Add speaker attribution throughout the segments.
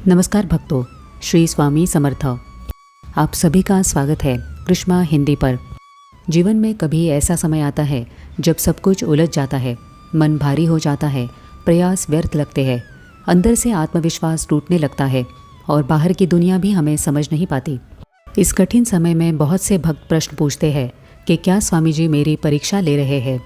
Speaker 1: नमस्कार भक्तों, श्री स्वामी समर्थ। आप सभी का स्वागत है कृष्णा हिंदी पर। जीवन में कभी ऐसा समय आता है जब सब कुछ उलझ जाता है, मन भारी हो जाता है, प्रयास व्यर्थ लगते हैं, अंदर से आत्मविश्वास टूटने लगता है और बाहर की दुनिया भी हमें समझ नहीं पाती। इस कठिन समय में बहुत से भक्त प्रश्न पूछते हैं कि क्या स्वामी जी मेरी परीक्षा ले रहे हैं।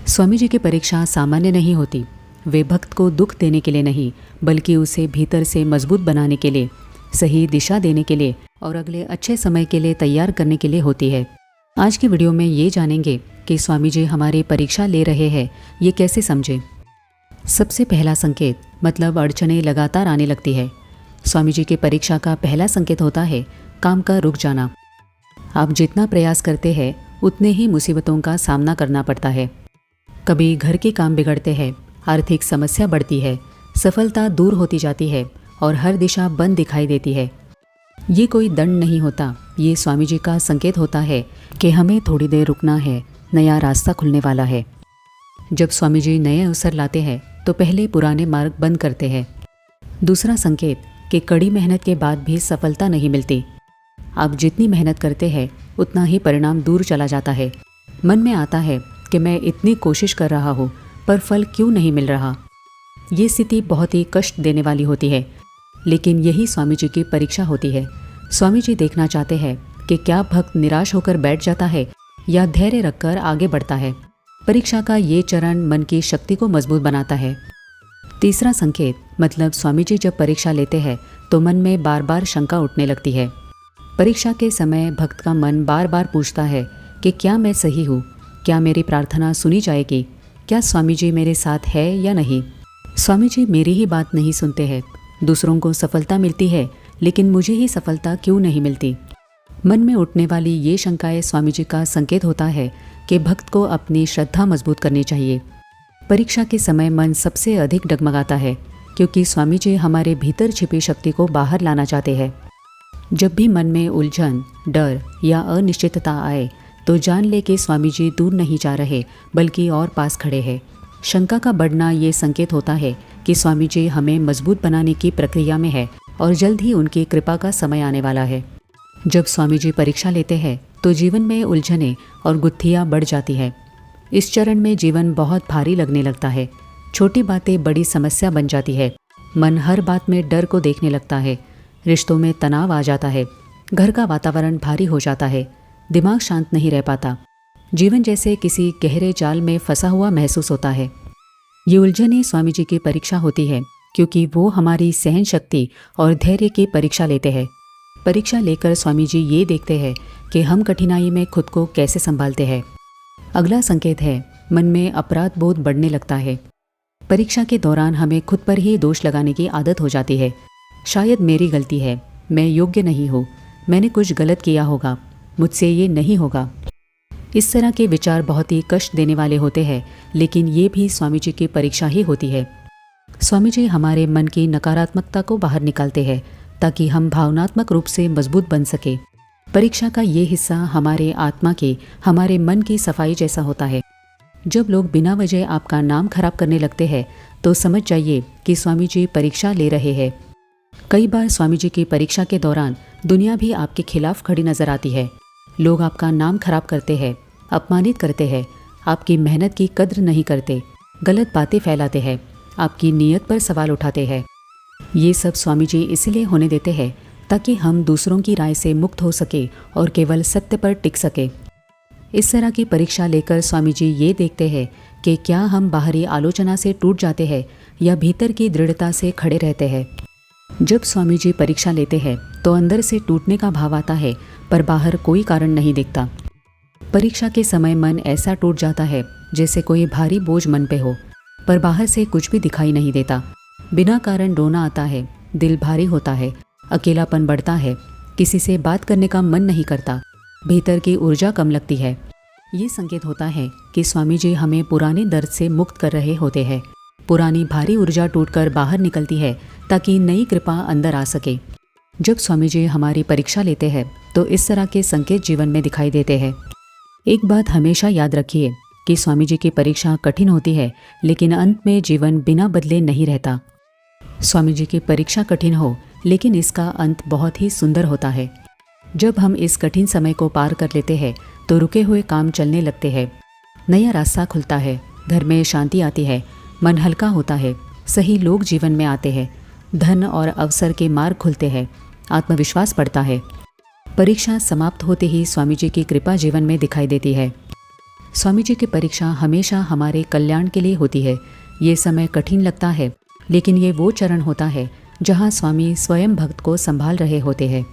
Speaker 1: स्वामी जी की परीक्षा सामान्य नहीं होती। वे भक्त को दुख देने के लिए नहीं, बल्कि उसे भीतर से मजबूत बनाने के लिए, सही दिशा देने के लिए और अगले अच्छे समय के लिए तैयार करने के लिए होती है। आज की वीडियो में ये जानेंगे कि स्वामी जी हमारी परीक्षा ले रहे हैं, ये कैसे समझें। सबसे पहला संकेत मतलब अड़चनें लगातार आने लगती है। स्वामी जी की परीक्षा का पहला संकेत होता है काम का रुक जाना। आप जितना प्रयास करते हैं उतने ही मुसीबतों का सामना करना पड़ता है। कभी घर के काम बिगड़ते हैं, आर्थिक समस्या बढ़ती है, सफलता दूर होती जाती है और हर दिशा बंद दिखाई देती है। ये कोई दंड नहीं होता, ये स्वामी जी का संकेत होता है कि हमें थोड़ी देर रुकना है, नया रास्ता खुलने वाला है। जब स्वामी जी नए अवसर लाते हैं तो पहले पुराने मार्ग बंद करते हैं। दूसरा संकेत कि कड़ी मेहनत के बाद भी सफलता नहीं मिलती। आप जितनी मेहनत करते हैं उतना ही परिणाम दूर चला जाता है। मन में आता है कि मैं इतनी कोशिश कर रहा हूँ पर फल क्यों नहीं मिल रहा। ये स्थिति बहुत ही कष्ट देने वाली होती है, लेकिन यही स्वामी जी की परीक्षा होती है। स्वामी जी देखना चाहते हैं कि क्या भक्त निराश होकर बैठ जाता है या धैर्य रखकर आगे बढ़ता है। परीक्षा का ये चरण मन की शक्ति को मजबूत बनाता है। तीसरा संकेत मतलब स्वामी जी जब परीक्षा लेते हैं तो मन में बार बार शंका उठने लगती है। परीक्षा के समय भक्त का मन बार बार पूछता है कि क्या मैं सही हूँ, क्या मेरी प्रार्थना सुनी जाएगी, क्या स्वामी जी मेरे साथ है या नहीं। स्वामी जी मेरी ही बात नहीं सुनते हैं। दूसरों को सफलता मिलती है लेकिन मुझे ही सफलता क्यों नहीं मिलती। मन में उठने वाली ये शंकाएं स्वामी जी का संकेत होता है कि भक्त को अपनी श्रद्धा मजबूत करनी चाहिए। परीक्षा के समय मन सबसे अधिक डगमगाता है क्योंकि स्वामी जी हमारे भीतर छिपी शक्ति को बाहर लाना चाहते हैं। जब भी मन में उलझन, डर या अनिश्चितता आए तो जान ले कि स्वामी जी दूर नहीं जा रहे बल्कि और पास खड़े हैं। शंका का बढ़ना ये संकेत होता है कि स्वामी जी हमें मजबूत बनाने की प्रक्रिया में है और जल्द ही उनकी कृपा का समय आने वाला है। जब स्वामी जी परीक्षा लेते हैं तो जीवन में उलझनें और गुत्थियाँ बढ़ जाती है। इस चरण में जीवन बहुत भारी लगने लगता है। छोटी बातें बड़ी समस्या बन जाती है। मन हर बात में डर को देखने लगता है। रिश्तों में तनाव आ जाता है। घर का वातावरण भारी हो जाता है। दिमाग शांत नहीं रह पाता। जीवन जैसे किसी गहरे जाल में फंसा हुआ महसूस होता है। ये उलझनें स्वामी जी की परीक्षा होती है क्योंकि वो हमारी सहन शक्ति और धैर्य की परीक्षा लेते हैं। परीक्षा लेकर स्वामी जी ये देखते हैं कि हम कठिनाई में खुद को कैसे संभालते हैं। अगला संकेत है मन में अपराध बोध बढ़ने लगता है। परीक्षा के दौरान हमें खुद पर ही दोष लगाने की आदत हो जाती है। शायद मेरी गलती है, मैं योग्य नहीं हूँ, मैंने कुछ गलत किया होगा, मुझसे ये नहीं होगा। इस तरह के विचार बहुत ही कष्ट देने वाले होते हैं, लेकिन ये भी स्वामी जी की परीक्षा ही होती है। स्वामी जी हमारे मन की नकारात्मकता को बाहर निकालते हैं ताकि हम भावनात्मक रूप से मजबूत बन सके। परीक्षा का ये हिस्सा हमारे आत्मा की, हमारे मन की सफाई जैसा होता है। जब लोग बिना वजह आपका नाम खराब करने लगते हैं तो समझ जाइए कि स्वामी जी परीक्षा ले रहे हैं। कई बार स्वामी जी की परीक्षा के दौरान दुनिया भी आपके खिलाफ खड़ी नजर आती है। लोग आपका नाम खराब करते हैं, अपमानित करते हैं, आपकी मेहनत की कद्र नहीं करते, गलत बातें फैलाते हैं, आपकी नीयत पर सवाल उठाते हैं। ये सब स्वामी जी इसलिए होने देते हैं ताकि हम दूसरों की राय से मुक्त हो सके और केवल सत्य पर टिक सके। इस तरह की परीक्षा लेकर स्वामी जी ये देखते हैं कि क्या हम बाहरी आलोचना से टूट जाते हैं या भीतर की दृढ़ता से खड़े रहते हैं। जब स्वामी जी परीक्षा लेते हैं तो अंदर से टूटने का भाव आता है पर बाहर कोई कारण नहीं दिखता। परीक्षा के समय मन ऐसा टूट जाता है जैसे कोई भारी बोझ मन पे हो, पर बाहर से कुछ भी दिखाई नहीं देता। बिना कारण रोना आता है, दिल भारी होता है, अकेलापन बढ़ता है, किसी से बात करने का मन नहीं करता, भीतर की ऊर्जा कम लगती है। ये संकेत होता है कि स्वामी जी हमें पुराने दर्द से मुक्त कर रहे होते हैं। पुरानी भारी ऊर्जा टूटकर बाहर निकलती है ताकि नई कृपा अंदर आ सके। जब स्वामी जी हमारी परीक्षा लेते हैं तो इस तरह के संकेत जीवन में दिखाई देते हैं। एक बात हमेशा याद रखिए कि स्वामी जी की परीक्षा कठिन होती है, लेकिन अंत में जीवन बिना बदले नहीं रहता। स्वामी जी की परीक्षा कठिन हो, लेकिन इसका अंत बहुत ही सुंदर होता है। जब हम इस कठिन समय को पार कर लेते हैं तो रुके हुए काम चलने लगते हैं, नया रास्ता खुलता है, घर में शांति आती है, मन हल्का होता है, सही लोग जीवन में आते हैं, धन और अवसर के मार्ग खुलते हैं, आत्मविश्वास बढ़ता है। परीक्षा समाप्त होते ही स्वामी जी की कृपा जीवन में दिखाई देती है। स्वामी जी की परीक्षा हमेशा हमारे कल्याण के लिए होती है। ये समय कठिन लगता है, लेकिन ये वो चरण होता है जहाँ स्वामी स्वयं भक्त को संभाल रहे होते हैं।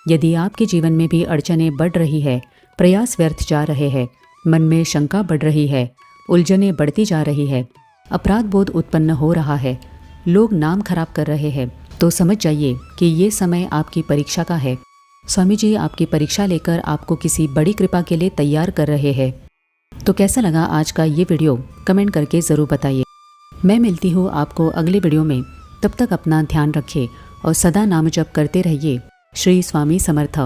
Speaker 1: यदि आपके जीवन में भी अड़चनें बढ़ रही है, प्रयास व्यर्थ जा रहे हैं, मन में शंका बढ़ रही है, उलझनें बढ़ती जा रही है, अपराध बोध उत्पन्न हो रहा है, लोग नाम खराब कर रहे हैं, तो समझ जाइए कि ये समय आपकी परीक्षा का है। स्वामी जी आपकी परीक्षा लेकर आपको किसी बड़ी कृपा के लिए तैयार कर रहे हैं। तो कैसा लगा आज का ये वीडियो, कमेंट करके ज़रूर बताइए। मैं मिलती हूँ आपको अगले वीडियो में। तब तक अपना ध्यान रखिए और सदा नाम जप करते रहिए। श्री स्वामी समर्थ।